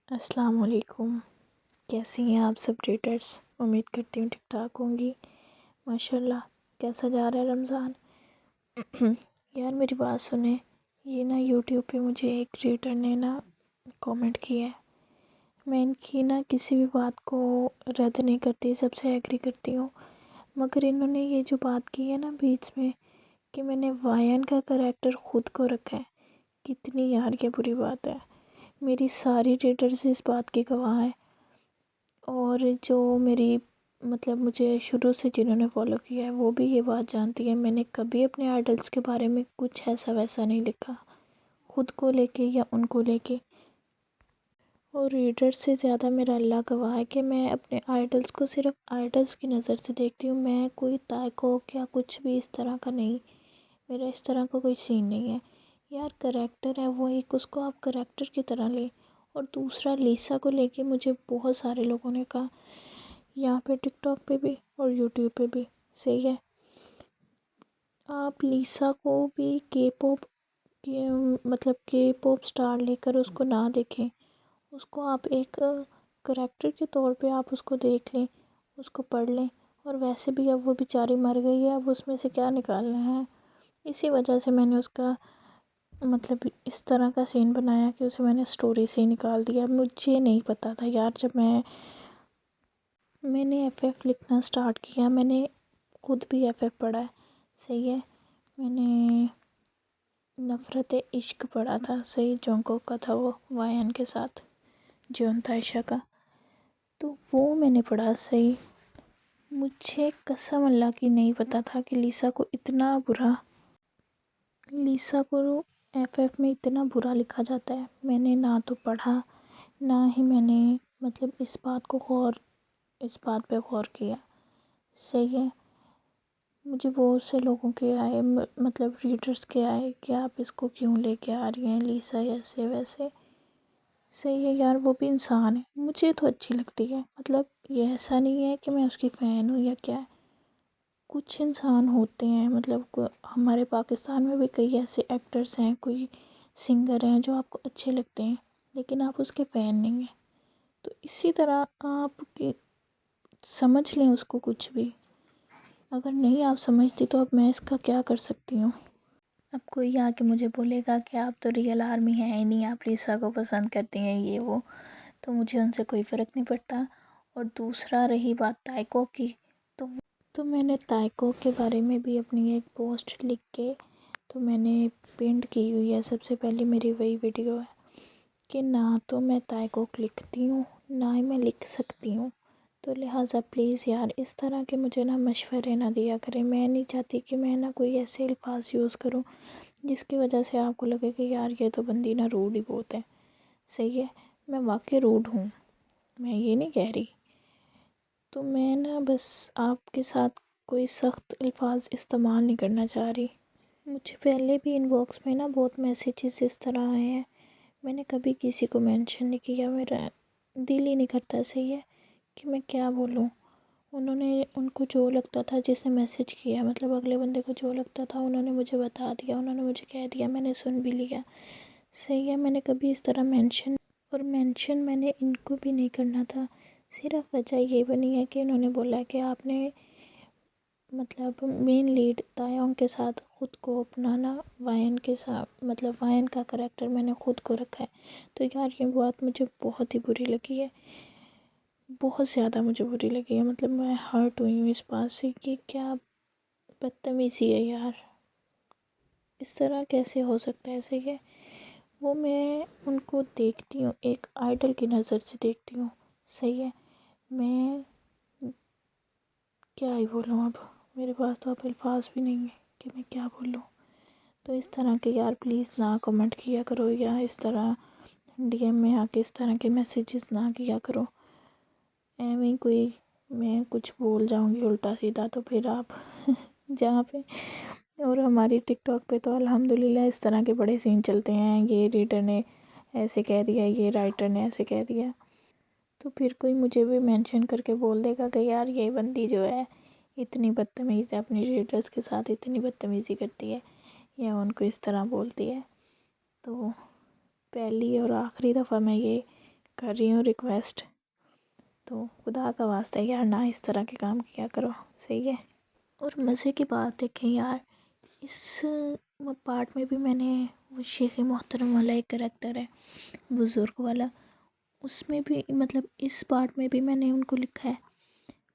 السلام علیکم، کیسی ہیں آپ سب ریڈرس؟ امید کرتی ہوں ٹھیک ٹھاک ہوں گی۔ ماشاء اللہ، کیسا جا رہا ہے رمضان؟ یار میری بات سنیں، یہ نا یوٹیوب پہ مجھے ایک ریڈر نے نا کامنٹ کیا ہے۔ میں ان کی نا کسی بھی بات کو رد نہیں کرتی، سب سے ایگری کرتی ہوں، مگر انہوں نے یہ جو بات کی ہے نا بیچ میں کہ میں نے وائن کا کریکٹر خود کو رکھا ہے، کتنی یار یہ بری بات ہے۔ میری ساری ریڈرز اس بات کی گواہ ہیں، اور جو میری مجھے شروع سے جنہوں نے فالو کیا ہے وہ بھی یہ بات جانتی ہے، میں نے کبھی اپنے آئیڈلس کے بارے میں کچھ ایسا ویسا نہیں لکھا، خود کو لے کے یا ان کو لے کے۔ اور ریڈرز سے زیادہ میرا اللہ گواہ ہے کہ میں اپنے آئیڈلس کو صرف آئیڈلس کی نظر سے دیکھتی ہوں، میں کوئی تائکوک یا کچھ بھی اس طرح کا نہیں، میرا اس طرح کا کوئی سین نہیں ہے۔ یار کریکٹر ہے وہ ایک، اس کو آپ کریکٹر کی طرح لیں۔ اور دوسرا لیسا کو لے کے مجھے بہت سارے لوگوں نے کہا، یہاں پہ ٹک ٹاک پہ بھی اور یوٹیوب پہ بھی، صحیح ہے، آپ لیسا کو بھی کے پاپ سٹار لے کر اس کو نہ دیکھیں، اس کو آپ ایک کریکٹر کے طور پہ آپ اس کو دیکھ لیں، اس کو پڑھ لیں۔ اور ویسے بھی اب وہ بیچاری مر گئی ہے، اب اس میں سے کیا نکالنا ہے؟ اسی وجہ سے میں نے اس کا اس طرح کا سین بنایا کہ اسے میں نے سٹوری سے ہی نکال دیا۔ مجھے نہیں پتا تھا یار، جب میں نے ایف ایف لکھنا سٹارٹ کیا، میں نے خود بھی ایف ایف پڑھا ہے، صحیح ہے، میں نے نفرت عشق پڑھا تھا، صحیح، جونکوک کا تھا وہ وائن کے ساتھ، جون تائشہ کا، تو وہ میں نے پڑھا، صحیح۔ مجھے قسم اللہ کی نہیں پتا تھا کہ لیسا کو ایف ایف میں اتنا برا لکھا جاتا ہے۔ میں نے نہ تو پڑھا، نہ ہی میں نے اس بات پہ غور کیا، صحیح ہے۔ مجھے بہت سے لوگوں کے آئے، ریڈرز کے آئے کہ آپ اس کو کیوں لے کے آ رہی ہیں لیسا ایسے ویسے، صحیح ہے یار، وہ بھی انسان ہے، مجھے تو اچھی لگتی ہے، یہ ایسا نہیں ہے کہ میں اس کی فین ہوں یا کیا ہے۔ کچھ انسان ہوتے ہیں، ہمارے پاکستان میں بھی کئی ایسے ایکٹرز ہیں، کوئی سنگر ہیں جو آپ کو اچھے لگتے ہیں، لیکن آپ اس کے فین نہیں ہیں، تو اسی طرح آپ سمجھ لیں اس کو، کچھ بھی اگر نہیں آپ سمجھتی تو اب میں اس کا کیا کر سکتی ہوں؟ اب کوئی آ کے مجھے بولے گا کہ آپ تو ریئل آرمی ہیں ہی نہیں، آپ لیسا کو پسند کرتی ہیں، یہ وہ، تو مجھے ان سے کوئی فرق نہیں پڑتا۔ اور دوسرا رہی بات تائکو کی، تو میں نے تائکو کے بارے میں بھی اپنی ایک پوسٹ لکھ کے تو میں نے پینٹ کی ہوئی ہے، سب سے پہلے میری وہی ویڈیو ہے کہ نہ تو میں تائکوک لکھتی ہوں، نہ ہی میں لکھ سکتی ہوں، تو لہٰذا پلیز یار اس طرح کے مجھے مشورے نہ دیا کریں۔ میں نہیں چاہتی کہ میں کوئی ایسے الفاظ یوز کروں جس کی وجہ سے آپ کو لگے کہ یار یہ تو بندی روڈ ہی بہت ہے، صحیح ہے، میں واقعی روڈ ہوں، میں یہ نہیں کہہ رہی، تو میں بس آپ کے ساتھ کوئی سخت الفاظ استعمال نہیں کرنا چاہ رہی۔ مجھے پہلے بھی ان باکس میں بہت میسیجز اس طرح آئے ہیں، میں نے کبھی کسی کو مینشن نہیں کیا، میرا دل ہی نہیں کرتا، صحیح ہے، کہ میں کیا بولوں۔ ان کو جو لگتا تھا، جس نے میسیج کیا، اگلے بندے کو جو لگتا تھا انہوں نے مجھے بتا دیا، انہوں نے مجھے کہہ دیا، میں نے سن بھی لیا، صحیح ہے۔ میں نے کبھی اس طرح مینشن میں نے ان کو بھی نہیں کرنا تھا، صرف وجہ یہ بنی ہے کہ انہوں نے بولا کہ آپ نے مین لیڈ تایونگ کے ساتھ خود کو اپنانا، وائن کے ساتھ وائن کا کریکٹر میں نے خود کو رکھا ہے، تو یار یہ بات مجھے بہت ہی بری لگی ہے، بہت زیادہ مجھے بری لگی ہے، میں ہرٹ ہوئی ہوں اس بات سے کہ کیا بدتمیزی ہے یار، اس طرح کیسے ہو سکتا ہے، صحیح ہے۔ وہ میں ان کو دیکھتی ہوں، ایک آئیڈل کی نظر سے دیکھتی ہوں، صحیح ہے، میں کیا ہی بولوں، اب میرے پاس تو اب الفاظ بھی نہیں ہیں کہ میں کیا بولوں۔ تو اس طرح کے یار پلیز نہ کمنٹ کیا کرو، یا اس طرح ڈی ایم میں آ کے اس طرح کے میسیجز نہ کیا کرو، ایویں کوئی میں کچھ بول جاؤں گی الٹا سیدھا تو پھر آپ جہاں پہ، اور ہماری ٹک ٹاک پہ تو الحمدللہ اس طرح کے بڑے سین چلتے ہیں، یہ ریڈر نے ایسے کہہ دیا، یہ رائٹر نے ایسے کہہ دیا، تو پھر کوئی مجھے بھی مینشن کر کے بول دے گا کہ یار یہ بندی جو ہے اتنی بدتمیز ہے، اپنی ریڈرز کے ساتھ اتنی بدتمیزی کرتی ہے یا ان کو اس طرح بولتی ہے۔ تو پہلی اور آخری دفعہ میں یہ کر رہی ہوں ریکویسٹ، تو خدا کا واسطہ یار نہ اس طرح کے کام کیا کرو، صحیح ہے؟ اور مزے کی بات ہے کہ یار اس پارٹ میں بھی میں نے وہ شیخ محترم والا ایک کریکٹر ہے بزرگ والا، اس میں بھی مطلب اس پارٹ میں بھی میں نے ان کو لکھا ہے.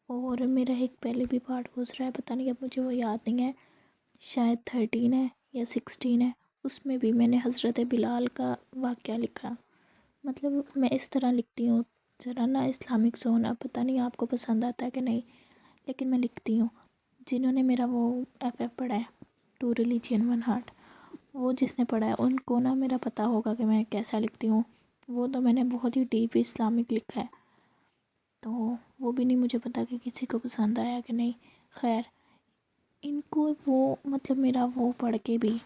اور میرا ایک پہلے بھی پارٹ گزرا ہے، پتہ نہیں اب مجھے وہ یاد نہیں ہے، شاید 13 ہے یا 16 ہے، اس میں بھی میں نے حضرت بلال کا واقعہ لکھا. مطلب میں اس طرح لکھتی ہوں ذرا نا اسلامک زون، اب پتہ نہیں آپ کو پسند آتا ہے کہ نہیں، لیکن میں لکھتی ہوں. جنہوں نے میرا وہ ایف پڑھا ہے، 2 ریلیجن 1 ہارٹ، وہ جس نے پڑھا ہے ان کو نا میرا پتہ ہوگا کہ میں کیسا لکھتی ہوں. وہ تو میں نے بہت ہی ڈیپ اسلامک لکھا ہے، تو وہ بھی نہیں مجھے پتا کہ کسی کو پسند آیا کہ نہیں. خیر ان کو وہ مطلب میرا وہ پڑھ کے بھی،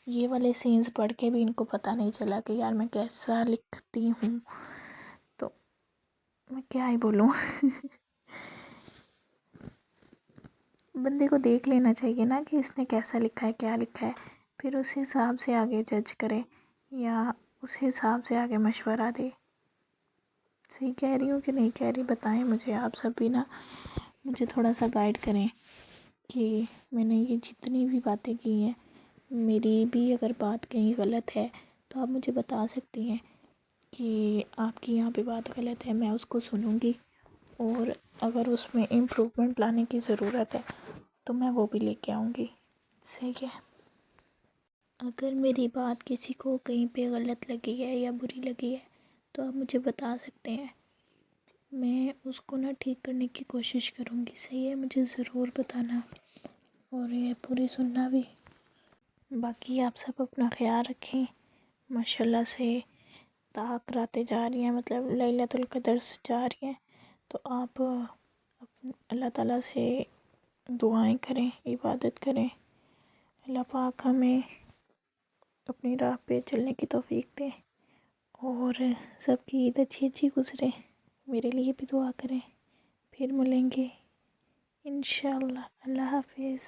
یہ والے سینس پڑھ کے بھی ان کو پتہ نہیں چلا کہ یار میں کیسا لکھتی ہوں، تو میں کیا ہی بولوں. بندے کو دیکھ لینا چاہیے نا کہ اس نے کیسا لکھا ہے، کیا لکھا ہے، پھر اس حساب سے آگے جج کرے یا اس حساب سے آگے مشورہ دے. صحیح کہہ رہی ہوں کہ نہیں کہہ رہی بتائیں مجھے آپ سب بھی نا، مجھے تھوڑا سا گائیڈ کریں کہ میں نے یہ جتنی بھی باتیں کی ہیں، میری بھی اگر بات کہیں غلط ہے تو آپ مجھے بتا سکتی ہیں کہ آپ کی یہاں پہ بات غلط ہے، میں اس کو سنوں گی، اور اگر اس میں امپروومنٹ لانے کی ضرورت ہے تو میں وہ بھی لے کے آؤں گی. صحیح ہے؟ اگر میری بات کسی کو کہیں پہ غلط لگی ہے یا بری لگی ہے تو آپ مجھے بتا سکتے ہیں، میں اس کو نا ٹھیک کرنے کی کوشش کروں گی. صحیح ہے؟ مجھے ضرور بتانا اور یہ پوری سننا بھی. باقی آپ سب اپنا خیال رکھیں. ماشاء اللہ سے راتیں جا رہی ہیں، مطلب لیلۃ القدر جا رہی ہیں، تو آپ اللہ تعالیٰ سے دعائیں کریں، عبادت کریں، اللہ پاک ہمیں اپنی راہ پہ چلنے کی توفیق دیں، اور سب کی عید اچھی گزرے. میرے لیے بھی دعا کریں. پھر ملیں گے انشاءاللہ. اللہ حافظ.